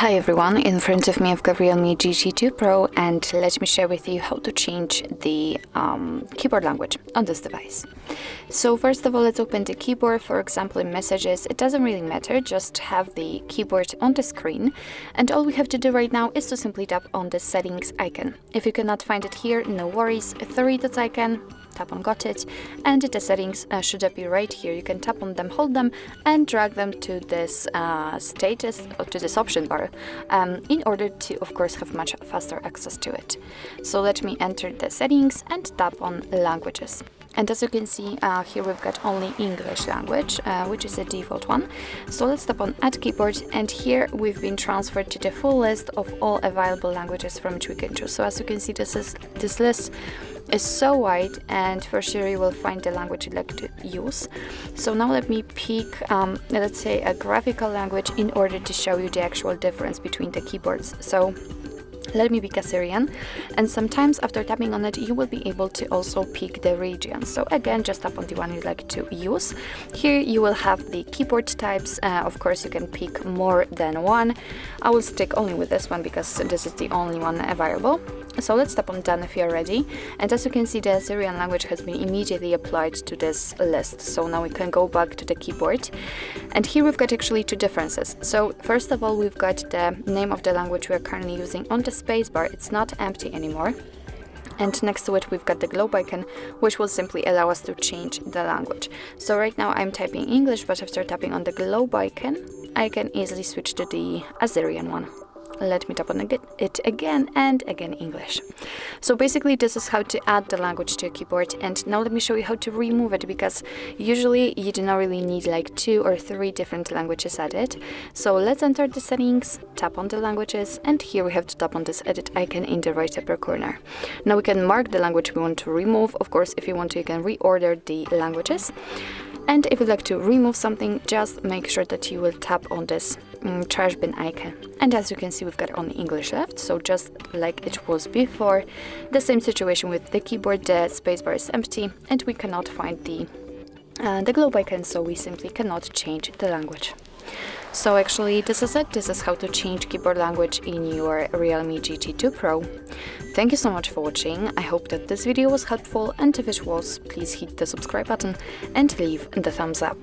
Hi everyone, in front of me I've got REALME GT2 Pro, and let me share with you how to change the keyboard language on this device. So first of all, let's open the keyboard. For example, in messages, it doesn't really matter, just have the keyboard on the screen, and all we have to do right now is to simply tap on the settings icon. If you cannot find it here, no worries, 3 dots icon, tap on got it, and the settings should appear right here. You can tap on them, hold them, and drag them to this status, or to this option bar, in order to, of course, have much faster access to it. So let me enter the settings and tap on languages. And as you can see, here we've got only English language, which is the default one. So let's tap on Add Keyboard, and here we've been transferred to the full list of all available languages from which we can choose. So as you can see, this list is so wide, and for sure you will find the language you'd like to use. So now let me pick, let's say, a graphical language in order to show you the actual difference between the keyboards. So let me pick Assyrian, and sometimes after tapping on it you will be able to also pick the region. So again, just tap on the one you'd like to use. Here you will have the keyboard types. Of course you can pick more than one. I will stick only with this one because this is the only one available. So let's tap on done if you're ready, and as you can see, the Assyrian language has been immediately applied to this list. So now we can go back to the keyboard, and here we've got actually two differences. So first of all, we've got the name of the language we are currently using on the spacebar. It's not empty anymore, and next to it we've got the globe icon, which will simply allow us to change the language. So right now I'm typing English, but after tapping on the globe icon I can easily switch to the Assyrian one. Let me tap on it again, and again English. So basically this is how to add the language to your keyboard, and now let me show you how to remove it, because usually you do not really need like 2 or 3 different languages added. So let's enter the settings, tap on the languages, and here we have to tap on this edit icon in the right upper corner. Now we can mark the language we want to remove. Of course, if you want to, you can reorder the languages. And if you'd like to remove something, just make sure that you will tap on this trash bin icon. And as you can see, we've got only English left, so just like it was before, the same situation with the keyboard. The spacebar is empty and we cannot find the globe icon, so we simply cannot change the language. So actually this is it. This is how to change keyboard language in your REALME GT2 Pro. Thank you so much for watching. I hope that this video was helpful, and if it was, please hit the subscribe button and leave the thumbs up.